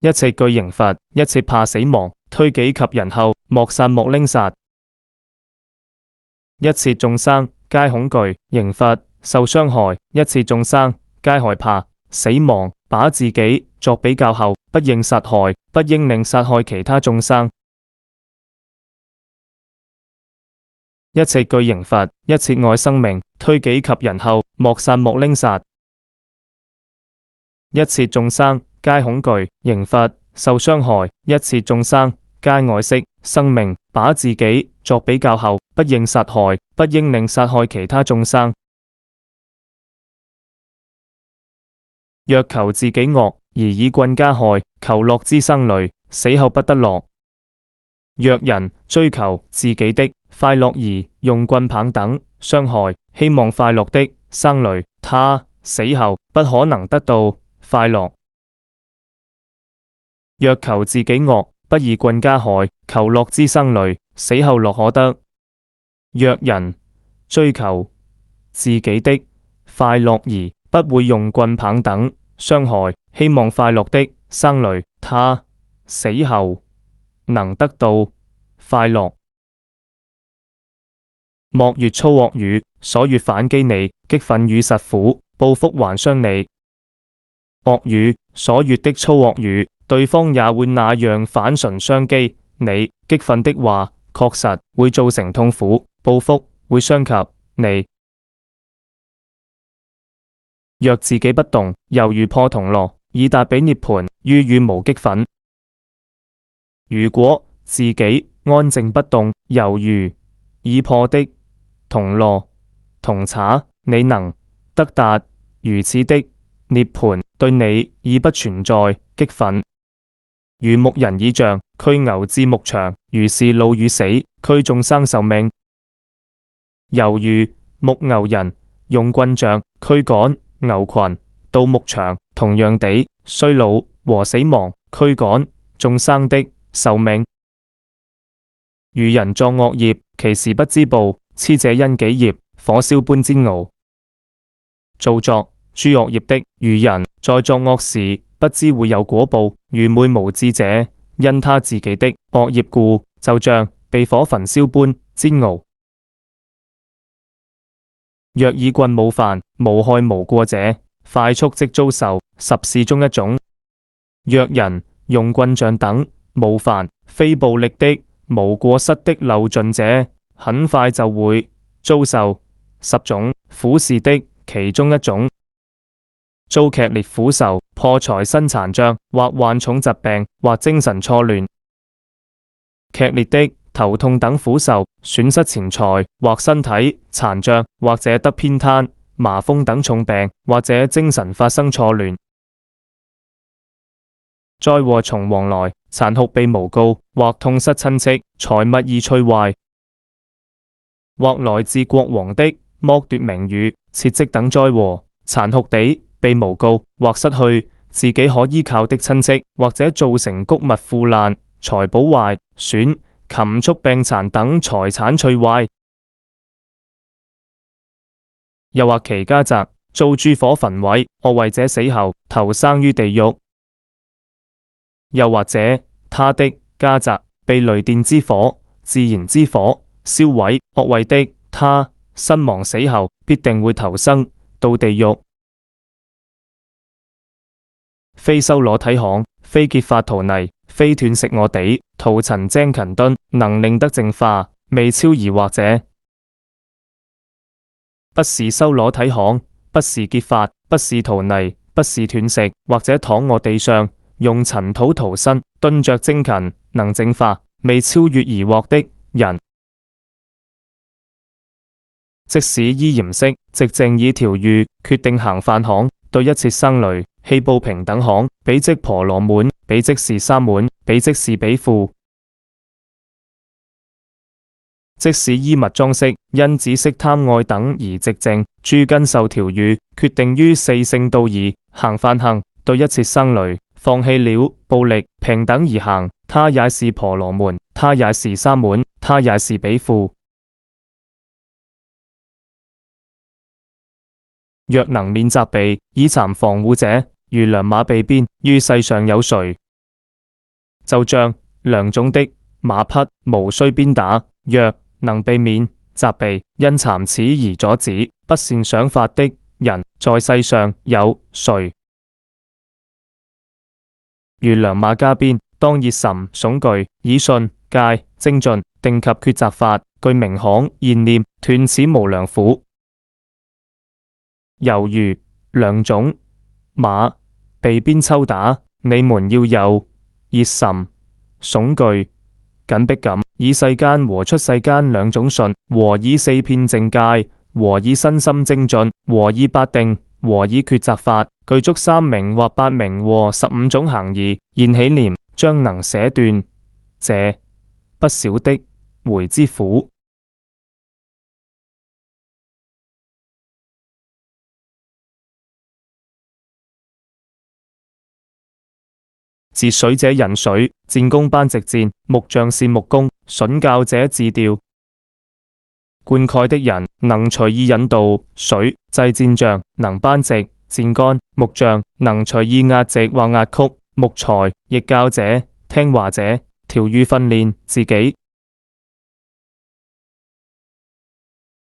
一切具刑罰，一切怕死亡，推己及人後，莫殺莫拎殺。一切眾生皆恐懼刑罰，受傷害，一切眾生皆害怕死亡，把自己作比較後，不應殺害，不應另殺害其他眾生。一切具刑罰，一切愛生命，推己及人後，莫殺莫拎殺。一切眾生皆恐懼刑罰，受傷害，一切眾生皆愛惜生命，把自己作比較後，不應殺害，不應另殺害其他眾生。若求自己惡而以棍加害，求樂之生累，死後不得樂。若人追求自己的快樂而用棍棒等傷害，希望快樂的生累，他死後不可能得到快樂。若求自己惡不以棍加害，求樂之生累，死後樂可得。若人追求自己的快樂而不會用棍棒等傷害，希望快樂的生累，他死後能得到快樂。莫越粗惡語，所越反擊你，激憤與實苦，報復還傷你。惡語所越的粗惡語，對方也會那樣反唇相譏你。激憤的話，確實會造成痛苦，報復會傷及你。若自己不動，猶如破銅鑼，以達彼涅槃，於羽無激憤。如果自己安靜不動，猶如已破的銅鑼銅叉，你能得達如此的涅槃，對你已不存在激憤。如牧人倚杖驅牛至牧場，如是怒與死，驅眾生壽命。猶如牧牛人用棍杖驅趕牛群到牧場，同樣地，衰老和死亡驅趕眾生的壽命。如人作惡業，其時不知報，痴者因己業火燒般煎熬。造作諸惡業的，如人在作惡時不知會有果報，愚昧無智者，因他自己的惡業故，就像被火焚燒般煎熬。若以棍冒犯無害無過者，快速即遭受十事中一種。若人用棍杖等冒犯非暴力的無過失的漏盡者，很快就會遭受十種苦事的其中一種。遭劇烈苦愁、破財身殘障，或患重疾病，或精神錯亂。劇烈的頭痛等苦受，損失錢財，或身體殘障，或者得偏癱、麻風等重病，或者精神發生錯亂。災禍從王來，殘酷被誣告，或痛失親戚、財物而摧壞，或來自國王的剝奪名譽、撤職等災禍，殘酷地被誣告，或失去自己可依靠的親戚，或者造成穀物腐爛、財寶壞損、禽畜病殘等財產摧壞，又或其家宅遭諸火焚毀，惡為者死後投生於地獄，又或者他的家宅被雷電之火、自然之火燒毀，惡為的他身亡死後必定會投生到地獄。非修裸體行，非結發荼泥，非斷食臥地，塗塵精勤蹲，能令得淨化，未超疑惑者，不是修裸體行，不是結發，不是荼泥，不是斷食，或者躺臥地上，用塵土塗身，蹲着精勤，能淨化，未超越疑惑的人。即使依嚴飾，寂靜以調御，決定行犯行，對一切生累，棄報平等行，彼即婆羅門，彼即是沙門，彼即是比庫。即使衣物裝飾，因紫色貪愛等而寂靜，諸根受調御，決定於四聖道而行犯行，對一切生累，放棄了暴力，平等而行，他也是婆羅門，他也是沙門，他也是比庫。若能免責備，以慚防護者，如良馬被鞭，於世上有誰就像良種的馬匹，無須鞭打。若能避免責備，因讒齒而阻止不善想法的人，在世上有誰？如良馬加鞭，當熱審訟具，以訓誡精進，定及抉擇法，具明行驗念，斷此無良苦。猶如良種馬被鞭抽打，你們要有熱審訟具，緊迫感，以世間和出世間兩種信，和以四片正戒，和以身心精進，和以八定，和以抉擇法，具足3明或8明和15種行義，現起念，將能捨斷這不少的回之苦。截水者引水，戰弓班直箭，木匠是木工，筍教者自調。灌溉的人能隨意引導水，製箭像能扳直箭桿，木匠能隨意壓直或壓曲木材，易教者聽話者調御訓練自己，